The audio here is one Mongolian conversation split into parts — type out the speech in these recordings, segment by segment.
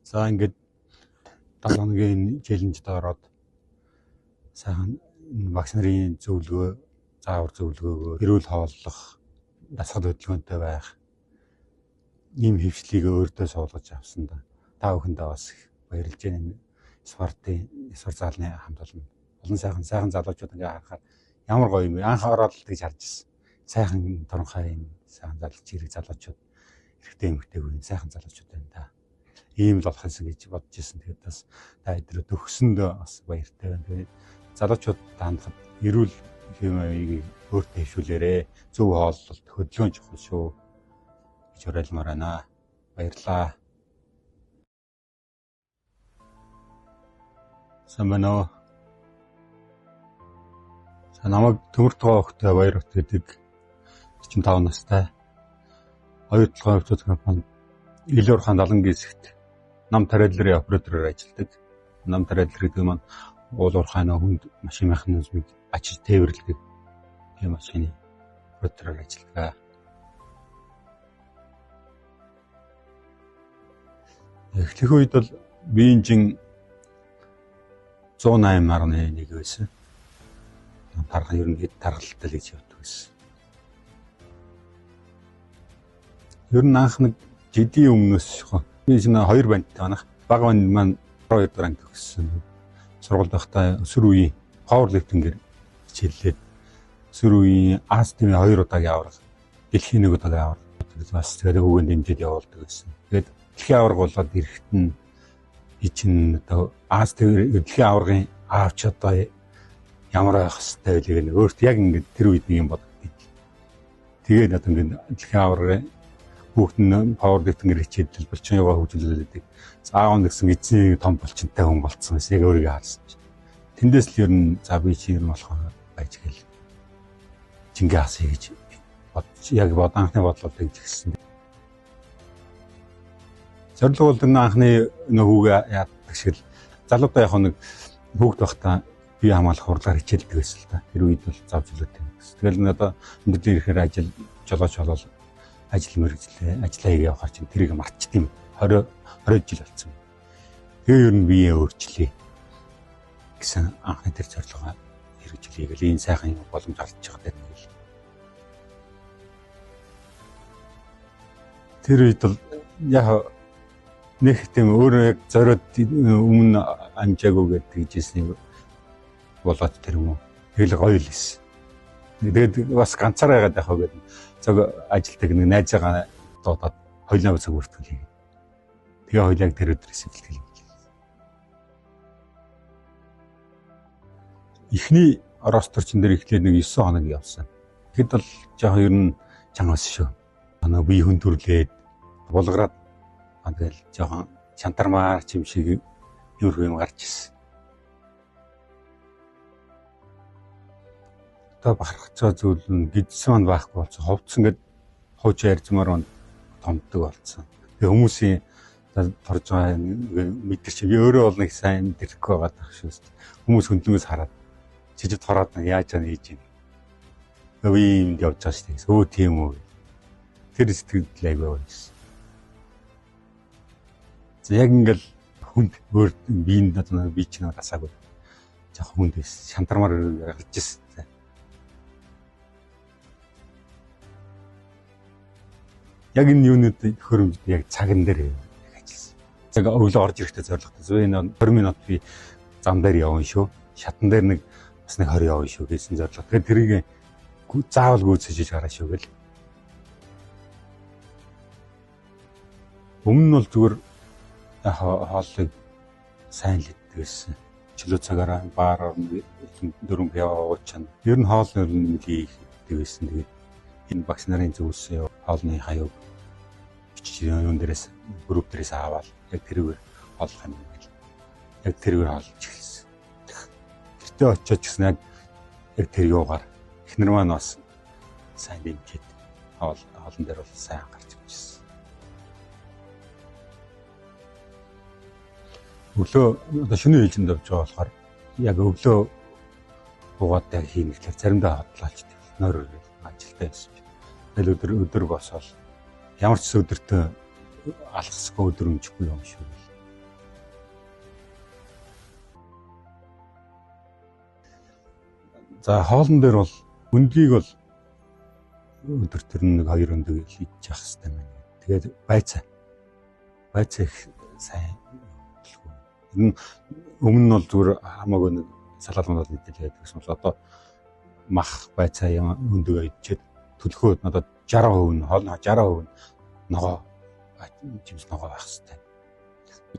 За ингээд 7 хоногийн челленжд ороод сайхан багш нарын зөвлөгөө, заавар зөвлөгөөгөө эрүүл хооллох, дасгал хөдөлгөөнтэй байх ийм хөвчлийг өөртөө суулгаж авсан да. Та бүхэндээ бас их баярлж байна. Спортын эсвэр заалны хамт олон сайхан залуучууд ингээ харахаар ямар гоё юм бэ? Анх ороод л гэж харж ирсэн. Сайхан торонхой юм сайхан залж ирэх залуучууд, эрэгтэй эмэгтэйгүй сайхан залуучууд байна да. Ийм л болох юмсан гэж бодож ирсэн. Тэгээд бас та өдрөө төгсөндөө бас баяртай байна. Тэгээд залуучууд хандхад эрүүл хэмээг өөртөө хөвшүүлээрээ зөв хооллолт хөдөлгөөн чухал шүү гэж уриалмаар байна. Баярлалаа. Самбано. Намайг Төмөрт Тоогтой Баярт гэдэг 45 настай оюутлогын хувьцаат компани Илүүр хаан далангийн хэсэгт нам тариаллын оператороор ажилладаг. Нам тариаллын гэдэг маань уулуур хааны хүнд машин механизмыг ачиж тээвэрлэдэг юм машины оператороор ажилладаг. Эхлэх үед бол биенжин 108.1 байсан. Тархан ер нь хэд тархалтай л гэж явдаг байсан. Ер нь анх нэг жидийн өмнөөс би чинь 2 бандтай банах. Бага банд маань 12 дугаар анги төгссөн. Сургуульд байхдаа өсвөр үеийн пауэрлифтингээр хичээллээд өсвөр үеийн АСТ-ийн 2 удаагийн аварга, дэлхийн 1 удаагийн аварга бас тэгээд өвгөнд дэмжиж явуулдаг байсан. Тэгээд дэлхийн аварга болоод ирэхэд нь би чинь одоо АСТ дэлхийн аваргын аавч одоо ямар байх хэвтэй байлиг нь өөрт яг ингээд тэр үед нэг юм бодогдъё. Тэгээд одоо ингээд дэлхийн аваргын хүүхэд нь пауэрлифтингээр хичээд төлбөрчин яваа хөгжүүлээд заавал гэсэн эзэн том болчинтай хүн болцсон гэсэн яг өөрийгөө харсан чинь. Тэндээс л ер нь за би чи ер нь болох байж гэл жингээ асыг гэж бодож яг анхны бодлоо тэгж хэлсэн. Зорилго бол анхны нөгөөг яадаг шиг л залуудаа яг нэг хүүхэд байхдаа бие хамгаалах хурлаар хичээлдэг байсан л та. Тэр үед бол зав зүйлтэй юм гэсэн. Тэгэл н одоо өндөрлөө ирэхээр ажил жолооч болол ажил мэргэжлээ. Ажлаа хийгээ явахаар чинь тэрийг мартчих тийм 20 жил болсон. Тэгээ ер нь бие өөрчлөе гэсэн анхны тэр зорилгоо хэрэгжүүлээ гэл энэ сайхан юм боломж олж байгаа гэдэг нь. Тэр үед бол яг нэг тийм өөрөө яг зориод өмнө амжаагүй гэдэг жийсэн болоод тэр юм уу. Тэгэл гоё л байсан. Тэгээд бас ганцаараа яагаад яхав гэдэг цаг ажилтдаг нэг найзаагаа дуудаад хоёлаа цаг бүртгүүлээ. Тэгээ хоёлаа тэр өдрөөс эхэлдэг. Эхний росторчин дээр эхлээд нэг 9 хоног явсан. Тэгэхэд бол жоохон ер нь чанга ус шүү. Манай бие хөндөрлээд булгараад тэгэл жоохон чантармаар чим шиг юм гарч ирсэн. Бахархцаа зүйл нь гидсэн маань байхгүй болсон. Ховцсон гээд хууч ярьзмаар маань томддог болсон. Тэгээ хүмүүсийн торж байгаа мэдэрч би өөрөө бол нэг сайн тэрхгүй байгаа дах шүү. Хүмүүс хөндлөнгөөс хараад чижид хороод яаж яана хийж юм. Өвөө юмд явж байгаа шүү дээ. Өө тийм үү. Тэр сэтгэл айгүй байсан. За яг ингээл хүнд өөр биеинд одоо би чинь асаагүй. Жах хүнд байсан. Шантармаар гарч ирсэн. Яг энэ юунууд төхөөрөмжд яг цаган дээр ажилласан. Цаг өглөө орж ирэхдээ зорилготой. Зөв энэ 20 минут би зам дээр явна шүү. Шатан дээр нэг бас нэг 20 явна шүү гэсэн зорилго. Тэгэхээр тэрийг заавал гүйцэжж хараа шүү гэл. Өмнө нь бол зүгээр хооллыг сайн л иддэг байсан. Чөлөө цагаараа баараар 4 яваа уучна. Ер нь хоол нөлөөлөлийг иддэг байсан. Тэгээд энэ багш нарын зөвлөсөн хоолны хаяг юун дээрээс групп дээрээс аваад яг тэрүүгээр хооллох юм гэл. Яг тэрүүгээр хоолж эхэлсэн. Гэртээ очиж гэсэн яг тэр юугаар эхнэр маань бас сайн дэмжиж хоолн дээр бол сайн гарч ирсэн. Өглөө одоо шөнийн ээлжинд явж байгаа болохоор яг өглөө буугаад яг хийнэ гэхээр заримдаа хотлоолчтой. Нойр ажилтаа байсан. Тэгэл өдөр босоод ямар ч өдөртөө алхасгүй өдөр өмжихгүй юм шүү. За хоолн дээр бол өндгийг бол өдөр төр нэг 2 өндөг хийж явах хэрэгтэй байна. Тэгээд байцаа их сайн төлөв. Энэ өмнө нь бол зүгээр хамаагүй нэг салаалмууд нэгдэл байдаг гэсэн бол одоо мах байцаа өндөг идчихэд төлөхөө надад 60% нь хоолны 60% нь ногоо жимс ногоо байх хэрэгтэй.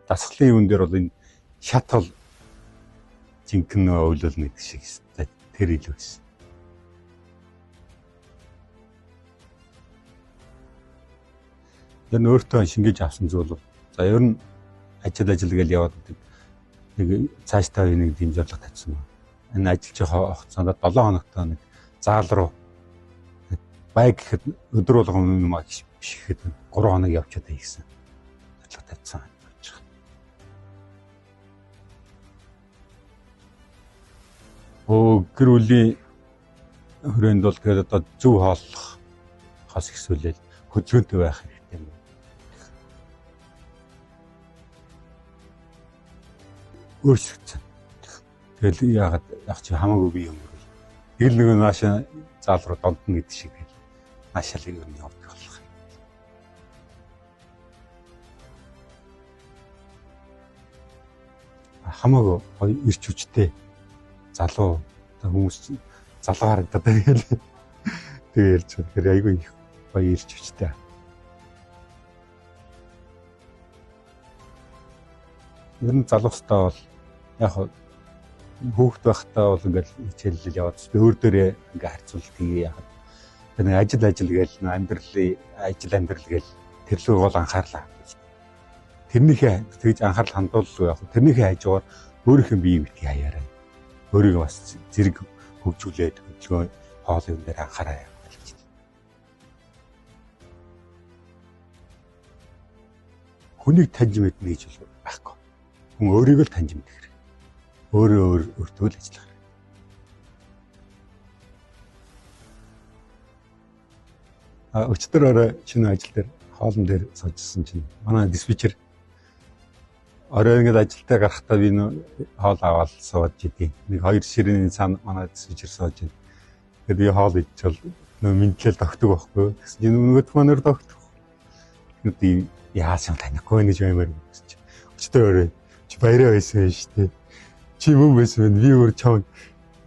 Дасгалын юун дээр бол энэ шат бол жинхэнэ өвлөлнө гэдэг шиг хэвээр тэр илүү байсан. Энэ өөртөө шингээж авсан зүйл бол за ер нь ажил гэж яваад нэг цааш та нэг дэмжлэг тавьсан байна. Энэ ажиллаж байгаа хугацаанд 7 хоногтой нэг заал руу байг гэхэд өдөр болгон юм аа биш гэхэд 3 хоног явж чадаа хийсэн. Ажиллах тавьсан. Гэр бүлийн хүрээнд бол тэгээд одоо зөв хооллох хас ихсүүлэл хөдөлгөөнтэй байх хэрэгтэй юм. Өөрчлөгдсөн. Тэгэл яг чи хамаагүй бий юм бол ил нэг наашаа заал руу донтно гэдэг шиг наашаалыг юу нь явуулах болох. Хамаагүй ирч хүчтэй залуу хүмүүс залуу харагдаад байгаад тэгээ ярьж байгаа. Тэгэхээр айгүй их гоё ирч хүчтэй. Ер нь залуустай бол яг хүүхэд байхдаа бол ингээл хичээлэл яваад өөр дээрээ ингээ харьцуулт хийе яхад. Тэр нэг ажил гээл амьдрал гээл тэрлүү гол анхаарлаа. Тэрнийхээ тэгж анхаарал хандуулгүй яг тэрнийхээ хажуугаар өөрийнхөө бие битгий хаяарай. Өөрийгөө бас зэрэг хөгжүүлээд хөдөлгөөн хоол юм дээр анхаарай гэж. Хүнийг таньж мэднэ гэж бол байхгүй. Хүн өөрийгөө л таньж мэдэх хэрэг. Өөртөө л ажиллах хэрэг. Өчтөр орой шинэ ажил дээр хоолн дээр суужсэн чинь манай диспетчер орой ингээд ажилдаа гарахдаа би хоол аваад сууж идэв. Нэг 2 ширээний цаана манай диспетчер сууж байна. Тэгээд би хоол идчихвэл мэдлэл тогтдог байхгүй. Тэгсэн чинь нөгөөд манер тогтдог. Тэгээд яасан танихгүй гэж баймаар гэсэн. Өчтөр орой чи баяраа байсан шүү дээ. Чи мөн байсан байна. Би өөр чам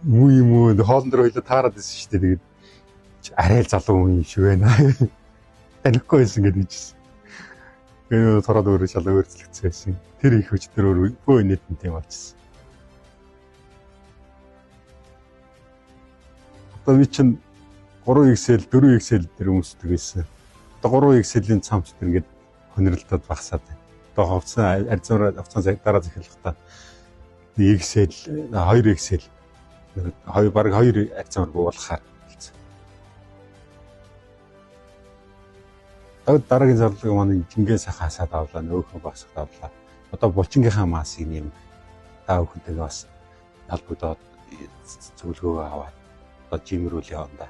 юм уу хоолн дээр хоёлоо таарад байсан шүү дээ. Тэгээд арай залуу хүн юм шиг байна. Танихгүй байсан гэж хэлсэн. Тэгээд тараад өөрөө шалаа өөрчлөгдсөн байсан. Тэр их өчтөр өөрөө нийтэнтэй болчихсон. Одоо би чинь 3XL 4XL дээр өмсдөг байсан. Одоо 3XL-ийн цамц дээр ингээд хөнрөлтөд багасаад байна. Одоо хувцас дараа захиалгахдаа XL 2XL баг 2 арцаар буулгахаар болсон. Дараагийн зарлага маань жингээ сахаасаад авлаа, нөөхөн багсахад авлаа. Одоо булчингийнхаа масыг нэм та бүхэнтэйгээ бас холбогдоод зөвлөгөө аваад одоо жимрүүл явна да.